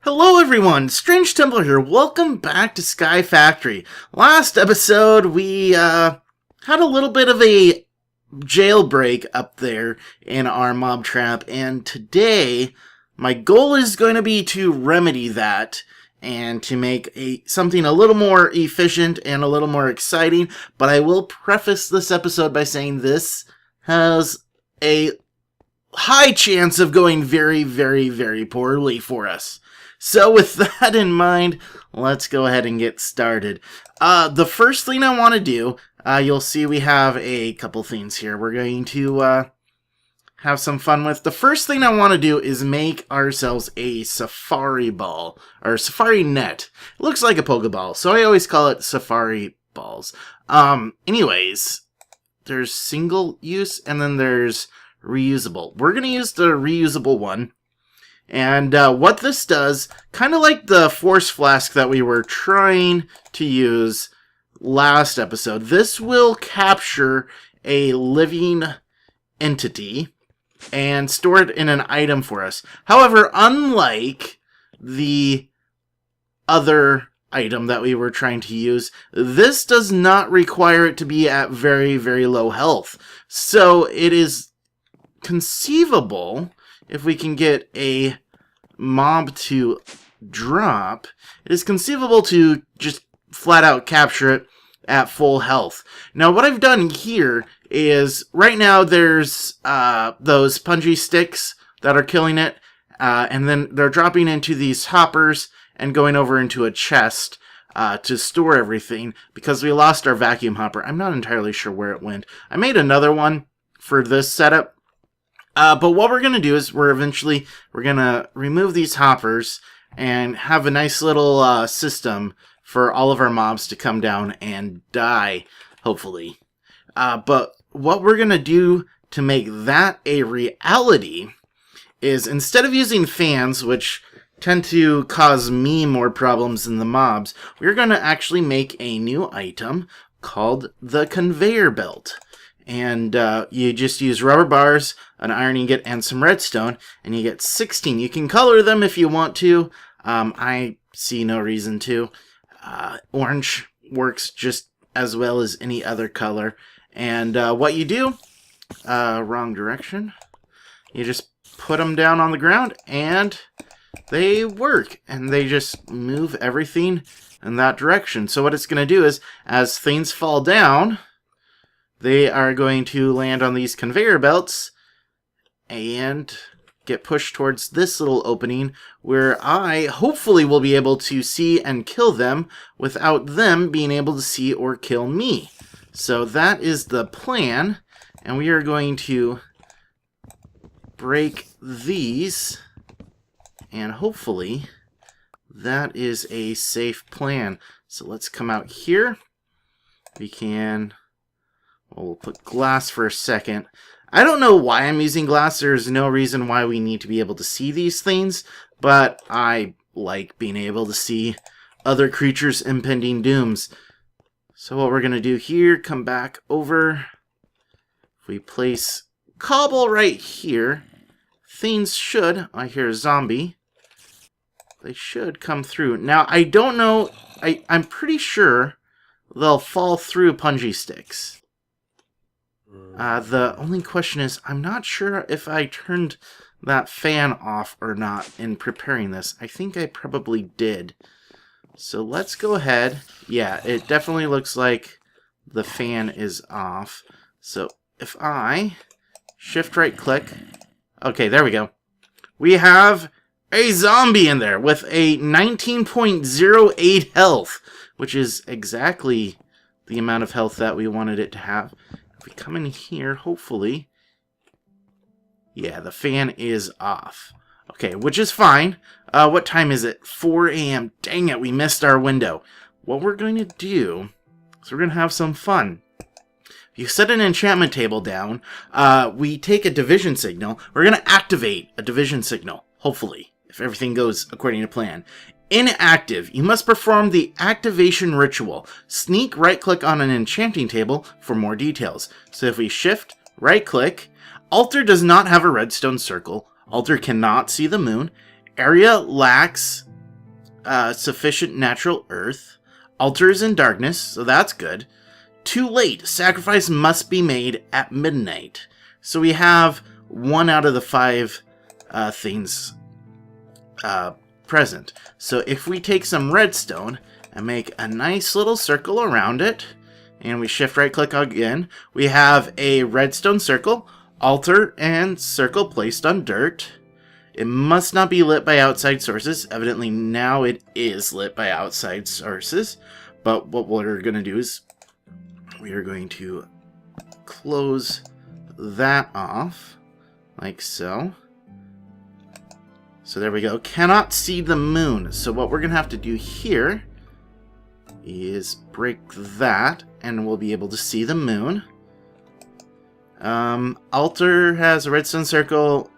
Hello everyone, StrangeTemplar here. Welcome back to Sky Factory. Last episode we had a little bit of a jailbreak up there in our mob trap, and today my goal is going to be to remedy that and to make something a little more efficient and a little more exciting. But I will preface this episode by saying this has a high chance of going very, very, very poorly for us. So with that in mind, let's go ahead and get started. The first thing I want to do, you'll see we have a couple things here we're going to have some fun with. The first thing I want to do is make ourselves a safari ball, or safari net. It looks like a Pokeball, so I always call it safari balls. Anyways, there's single use and then there's reusable. We're going to use the reusable one. And what this does, kind of like the force flask that we were trying to use last episode, this will capture a living entity and store it in an item for us. However, unlike the other item that we were trying to use, this does not require it to be at very, very low health. So it is conceivable, if we can get a mob to drop, it is conceivable to just flat out capture it at full health. Now what I've done here is, right now there's those punji sticks that are killing it, and then they're dropping into these hoppers and going over into a chest to store everything, because we lost our vacuum hopper. I'm not entirely sure where it went. I made another one for this setup. But what we're going to do is we're going to remove these hoppers and have a nice little system for all of our mobs to come down and die, hopefully. But what we're going to do to make that a reality is, instead of using fans, which tend to cause me more problems than the mobs, we're going to actually make a new item called the conveyor belt. And you just use rubber bars, an iron ingot, and some redstone, and you get 16. You can color them if you want to. I see no reason to. Orange works just as well as any other color. And what you do, wrong direction, you just put them down on the ground, and they work. And they just move everything in that direction. So what it's going to do is, as things fall down, they are going to land on these conveyor belts and get pushed towards this little opening, where I hopefully will be able to see and kill them without them being able to see or kill me. So that is the plan, and we are going to break these, and hopefully that is a safe plan. So let's come out here. We can... well, we'll put glass for a second. I don't know why I'm using glass. There's no reason why we need to be able to see these things, but I like being able to see other creatures' impending dooms. So what we're going to do here, come back over. If we place cobble right here, things should, I hear a zombie, they should come through. Now, I don't know, I'm pretty sure they'll fall through punji sticks. The only question is, I'm not sure if I turned that fan off or not in preparing this. I think I probably did. So let's go ahead. Yeah, it definitely looks like the fan is off. So if I shift right click, okay, there we go. We have a zombie in there with a 19.08 health, which is exactly the amount of health that we wanted it to have. If we come in here, hopefully, yeah, the fan is off. Okay, which is fine. What time is it? 4 a.m. Dang it, we missed our window. What we're going to do is we're going to have some fun. If you set an enchantment table down, we take a division signal. We're going to activate a division signal, hopefully, if everything goes according to plan. Inactive. You must perform the activation ritual. Sneak right-click on an enchanting table for more details. So if we shift, right-click, altar does not have a redstone circle. Altar cannot see the moon. Area lacks sufficient natural earth. Altar is in darkness, so that's good. Too late. Sacrifice must be made at midnight. So we have 1 out of the 5 things present. So if we take some redstone and make a nice little circle around it, and we shift right click again, we have a redstone circle, altar, and circle placed on dirt. It must not be lit by outside sources. Evidently now it is lit by outside sources. But what we're going to do is we are going to close that off like so. So there we go. Cannot see the moon. So what we're going to have to do here is break that, and we'll be able to see the moon. Altar has a redstone circle.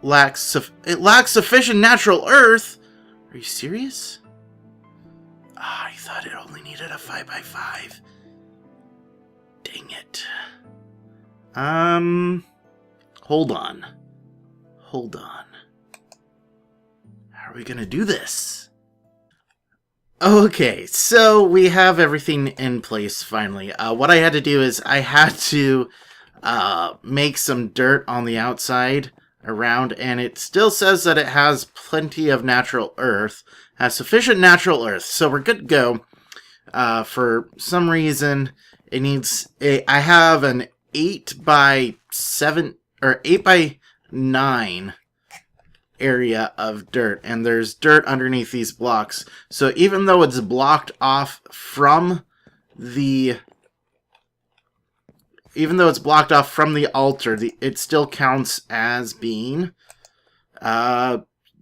It lacks sufficient natural earth. Are you serious? I thought it only needed a 5x5. Dang it. Hold on. Hold on. How are we gonna do this? Okay, so we have everything in place finally. What I had to do is I had to make some dirt on the outside around, and it still says that it has plenty of natural earth, has sufficient natural earth, so we're good to go. For some reason, it needs I have an 8x7 or 8x9 area of dirt, and there's dirt underneath these blocks. So even though it's blocked off from the altar, it still counts as being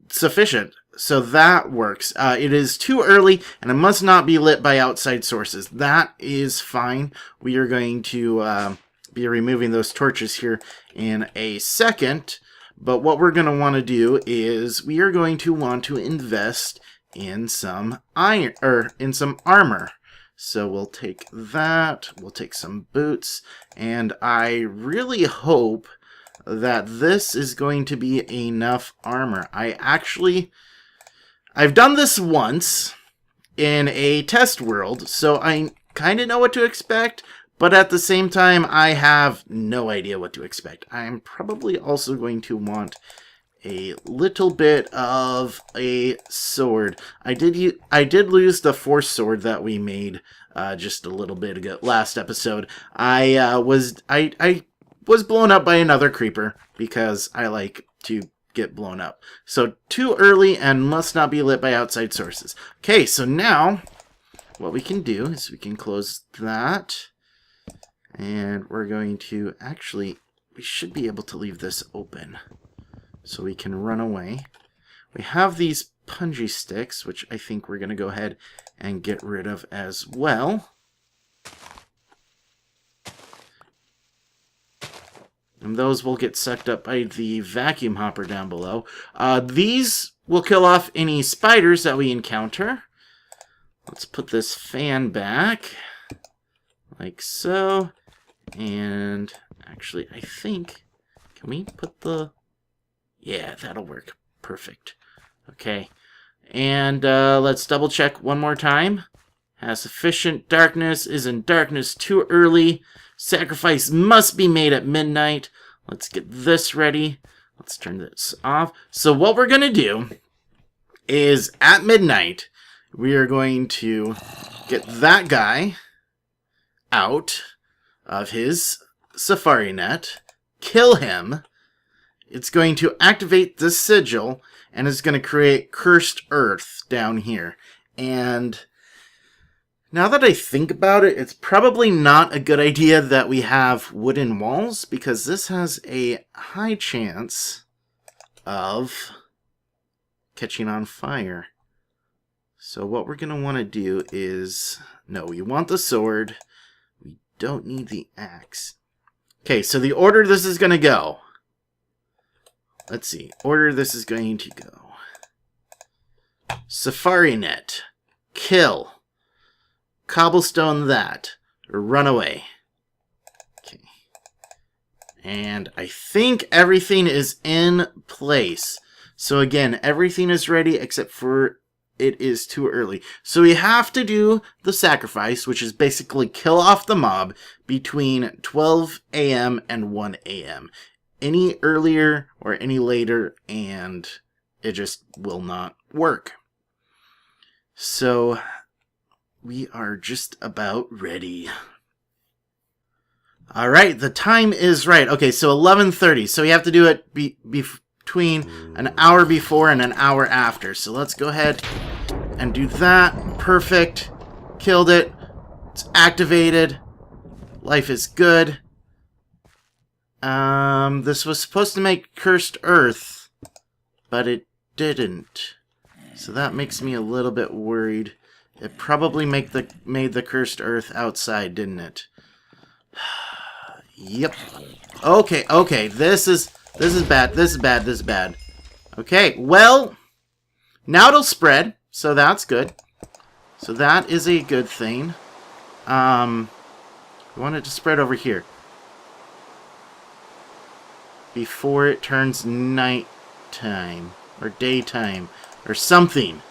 sufficient. So that works. It is too early, and it must not be lit by outside sources. That is fine. We are going to be removing those torches here in a second. But what we're going to want to do is we are going to want to invest in some iron, or in some armor. So we'll take that, we'll take some boots, and I really hope that this is going to be enough armor. I've done this once in a test world, so I kind of know what to expect, but at the same time, I have no idea what to expect. I'm probably also going to want a little bit of a sword. I did lose the force sword that we made just a little bit ago, last episode. I was blown up by another creeper because I like to get blown up. So too early and must not be lit by outside sources. Okay, so now what we can do is we can close that. And we're going to we should be able to leave this open so we can run away. We have these punji sticks, which I think we're going to go ahead and get rid of as well. And those will get sucked up by the vacuum hopper down below. These will kill off any spiders that we encounter. Let's put this fan back, like so. And actually, I think, can we put the... Yeah, that'll work. Perfect. Okay. And let's double check one more time. Has sufficient darkness, is in darkness too early. Sacrifice must be made at midnight. Let's get this ready. Let's turn this off. So what we're going to do is at midnight, we are going to get that guy out of his safari net, kill him. It's going to activate this sigil, and it's going to create cursed earth down here. And now that I think about it, it's probably not a good idea that we have wooden walls, because this has a high chance of catching on fire. So what we're going to want to do is, no, we want the sword. We don't need the axe. Okay, so the order this is going to go. Let's see. Order this is going to go. Safari net. Kill. Cobblestone that. Run away. Okay. And I think everything is in place. So again, everything is ready except for it is too early. So we have to do the sacrifice, which is basically kill off the mob between 12 a.m. and 1 a.m. Any earlier or any later, and it just will not work. So we are just about ready. All right, the time is right. Okay, so 11:30. So we have to do it between an hour before and an hour after. So let's go ahead and do that. Perfect. Killed it. It's activated. Life is good. This was supposed to make Cursed Earth, but it didn't. So that makes me a little bit worried. It probably made the Cursed Earth outside, didn't it? Yep. Okay. This is bad. Okay, well, now it'll spread, so that's good. So that is a good thing. We want it to spread over here before it turns nighttime or daytime or something.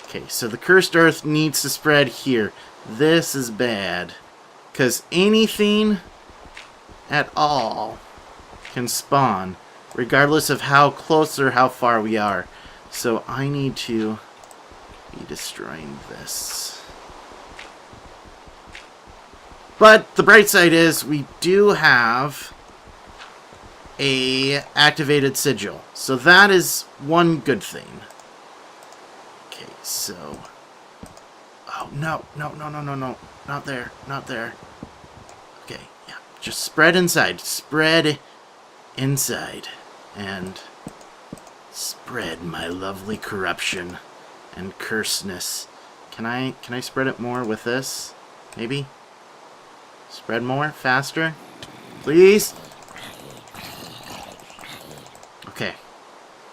Okay, so the Cursed Earth needs to spread here. This is bad, because anything at all can spawn, regardless of how close or how far we are. So I need to be destroying this. But the bright side is we do have a activated sigil. So that is one good thing. Okay, so... Oh, no. Not there. Okay, yeah. Just spread inside. Spread inside. And spread my lovely corruption and curseness. Can I spread it more with this? Maybe? Spread more? Faster? Please? Okay.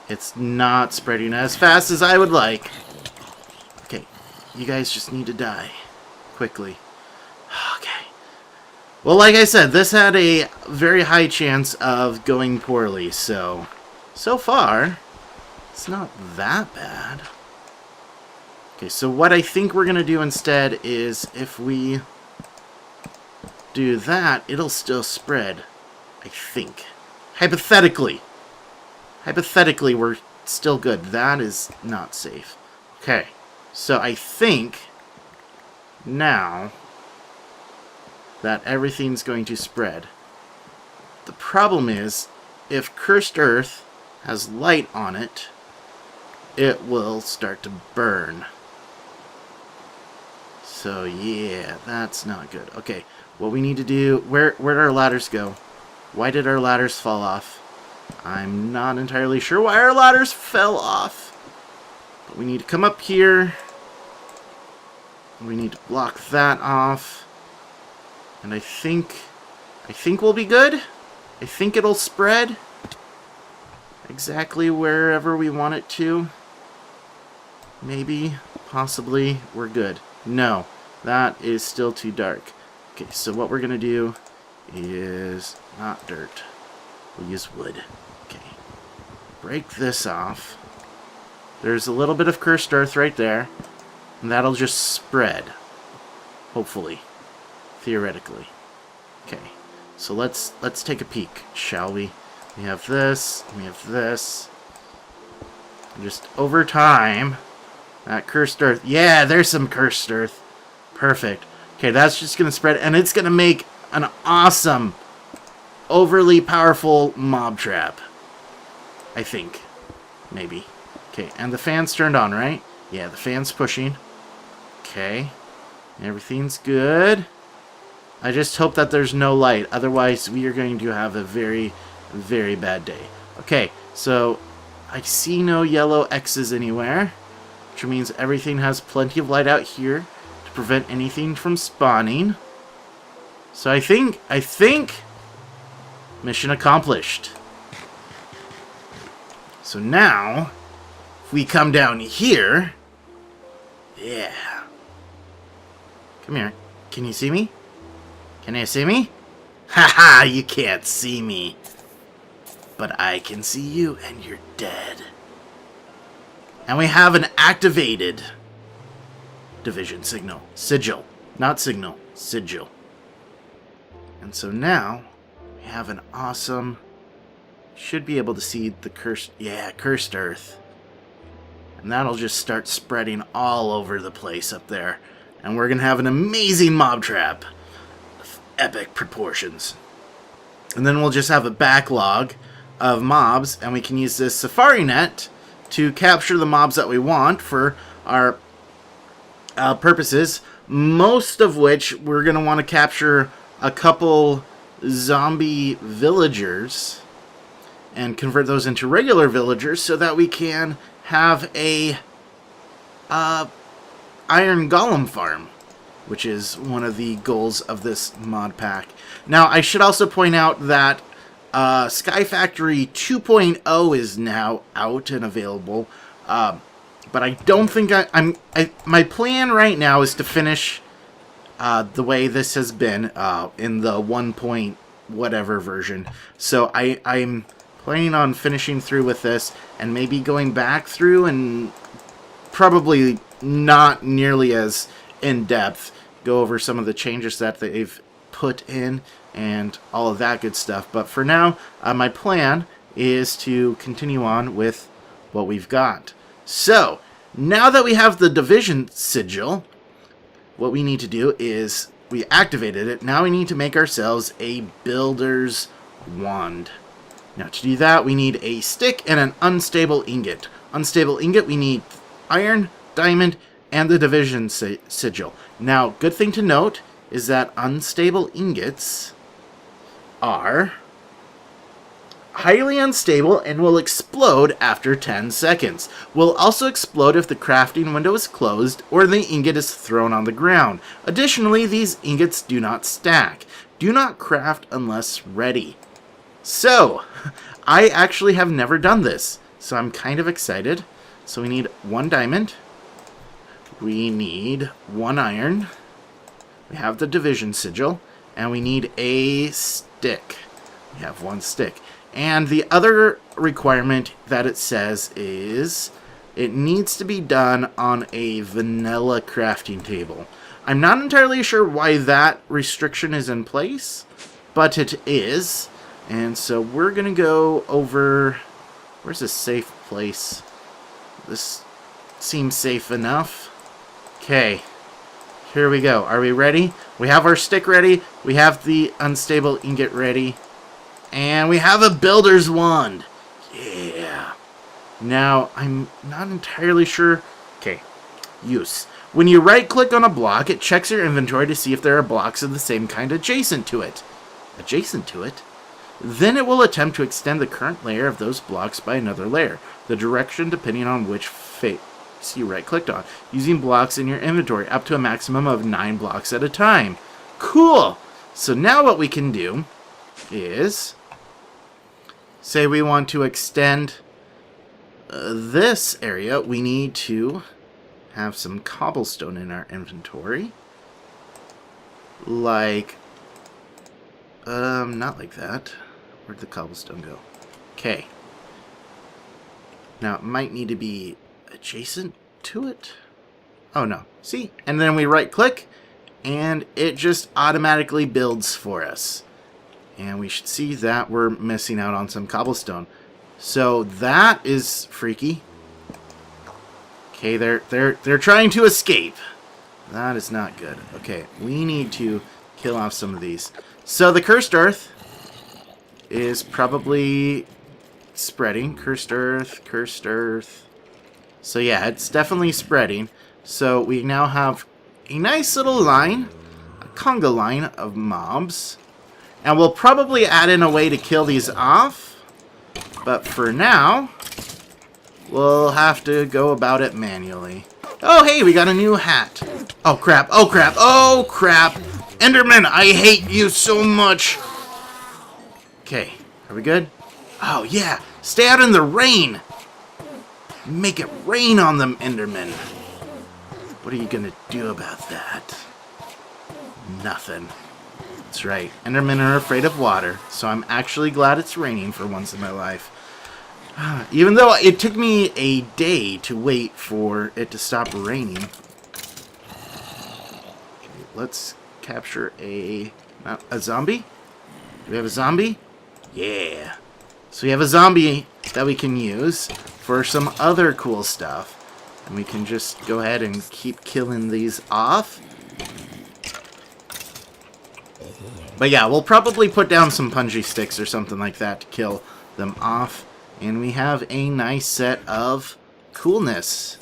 It's not spreading as fast as I would like. Okay. You guys just need to die. Quickly. Okay. Well, like I said, this had a very high chance of going poorly, so far, it's not that bad. Okay, so what I think we're going to do instead is if we do that, it'll still spread, I think. Hypothetically, we're still good. That is not safe. Okay, so I think now that everything's going to spread. The problem is, if Cursed Earth has light on it, it will start to burn. So yeah, that's not good. Okay, what we need to do... Where'd our ladders go? Why did our ladders fall off? I'm not entirely sure why our ladders fell off. But we need to come up here. We need to block that off. And I think we'll be good. I think it'll spread exactly wherever we want it to. Maybe, possibly, we're good. No, that is still too dark. Okay, so what we're going to do is not dirt. We'll use wood. Okay. Break this off. There's a little bit of Cursed Earth right there. And that'll just spread. Hopefully. Theoretically. Okay. So let's take a peek, shall we? We have this. We have this. And just over time, that Cursed Earth. Yeah, there's some Cursed Earth. Perfect. Okay, that's just going to spread. And it's going to make an awesome, overly powerful mob trap. I think. Maybe. Okay, and the fan's turned on, right? Yeah, the fan's pushing. Okay. Everything's good. I just hope that there's no light. Otherwise, we are going to have a very, very bad day. Okay, so I see no yellow X's anywhere, which means everything has plenty of light out here to prevent anything from spawning. So I think mission accomplished. So now, if we come down here, yeah. Come here. Can you see me? Can you see me? Haha, you can't see me. But I can see you, and you're dead. And we have an activated division sigil. Not signal, sigil. And so now we have an awesome... Should be able to see the cursed earth. And that'll just start spreading all over the place up there. And we're going to have an amazing mob trap of epic proportions. And then we'll just have a backlog of mobs, and we can use this safari net to capture the mobs that we want for our purposes. Most of which we're going to want to capture a couple zombie villagers and convert those into regular villagers so that we can have a iron golem farm, which is one of the goals of this mod pack. Now, I should also point out that Sky Factory 2.0 is now out and available, but I don't think my plan right now is to finish the way this has been in the 1 point whatever version. So I'm planning on finishing through with this and maybe going back through and probably not nearly as in-depth go over some of the changes that they've put in and all of that good stuff. But for now, my plan is to continue on with what we've got. So, now that we have the division sigil, what we need to do is, we activated it, now we need to make ourselves a builder's wand. Now to do that, we need a stick and an unstable ingot. Unstable ingot, we need iron, diamond, and the division sigil. Now, good thing to note is that unstable ingots are highly unstable and will explode after 10 seconds. Will also explode if the crafting window is closed or the ingot is thrown on the ground. Additionally, these ingots do not stack. Do not craft unless ready. So, I actually have never done this, so I'm kind of excited. So we need 1 diamond. We need 1 iron. We have the division sigil. And we need a stick. We have 1 stick. And the other requirement that it says is it needs to be done on a vanilla crafting table. I'm not entirely sure why that restriction is in place, but it is. And so we're going to go over... Where's a safe place? This seems safe enough. Okay. Here we go. Are we ready? We have our stick ready. We have the unstable ingot ready. And we have a builder's wand. Yeah. Now, I'm not entirely sure. Okay. Use. When you right-click on a block, it checks your inventory to see if there are blocks of the same kind adjacent to it. Adjacent to it? Then it will attempt to extend the current layer of those blocks by another layer. The direction depending on which face you right-clicked on. Using blocks in your inventory up to a maximum of 9 blocks at a time. Cool! So now what we can do is... Say we want to extend this area. We need to have some cobblestone in our inventory. Like... not like that. Where'd the cobblestone go? Okay. Now, it might need to be adjacent to it. Oh, no. See? And then we right-click, and it just automatically builds for us. And we should see that we're missing out on some cobblestone. So, that is freaky. Okay, they're trying to escape. That is not good. Okay, we need to kill off some of these. So the cursed earth is probably spreading. Cursed earth, cursed earth. So yeah, it's definitely spreading. So we now have a nice little line, a conga line of mobs. And we'll probably add in a way to kill these off. But for now, we'll have to go about it manually. Oh hey, we got a new hat. Oh crap, oh crap, oh crap. Enderman, I hate you so much. Okay, are we good? Oh, yeah. Stay out in the rain. Make it rain on them, Enderman. What are you going to do about that? Nothing. That's right. Endermen are afraid of water, so I'm actually glad it's raining for once in my life. Even though it took me a day to wait for it to stop raining. Okay, let's capture a zombie. Do we have a zombie? Yeah. So we have a zombie that we can use for some other cool stuff. And we can just go ahead and keep killing these off. But yeah, we'll probably put down some punji sticks or something like that to kill them off. And we have a nice set of coolness.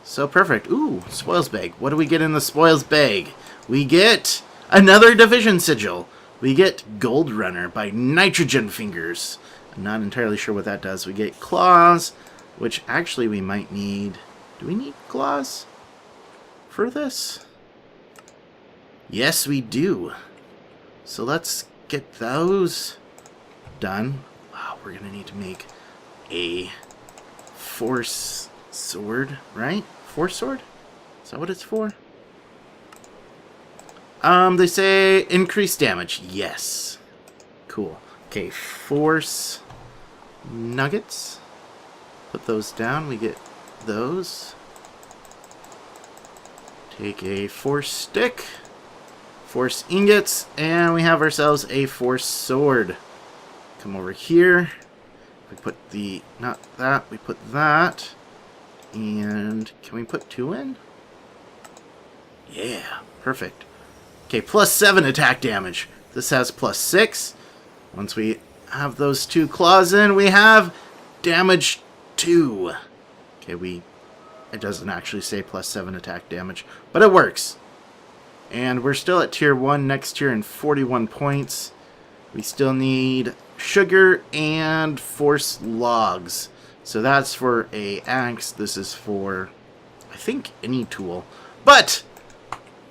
So perfect. Ooh, spoils bag. What do we get in the spoils bag? We get another division sigil. We get Gold Runner by Nitrogen Fingers. I'm not entirely sure what that does. We get claws, which actually we might need. Do we need claws for this? Yes, we do. So let's get those done. Wow, we're going to need to make a force sword, right? Force sword? Is that what it's for? They say increased damage. Yes. Cool. Okay, force nuggets. Put those down. We get those. Take a force stick. Force ingots. And we have ourselves a force sword. Come over here. We put the... not that. We put that. And can we put 2 in? Yeah. Perfect. Okay, plus 7 attack damage. This has plus 6. Once we have those 2 claws in, we have damage 2. Okay, it doesn't actually say plus 7 attack damage, but it works. And we're still at tier 1, next tier in 41 points. We still need sugar and force logs. So that's for a axe. This is for, I think, any tool. But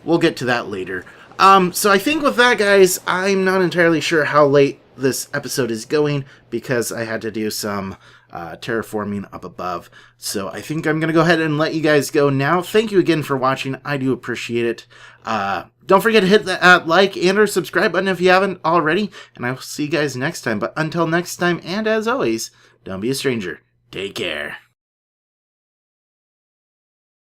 we'll get to that later. So I think with that, guys, I'm not entirely sure how late this episode is going because I had to do some terraforming up above. So I think I'm going to go ahead and let you guys go now. Thank you again for watching. I do appreciate it. Don't forget to hit that like and or subscribe button if you haven't already. And I will see you guys next time. But until next time, and as always, don't be a stranger. Take care.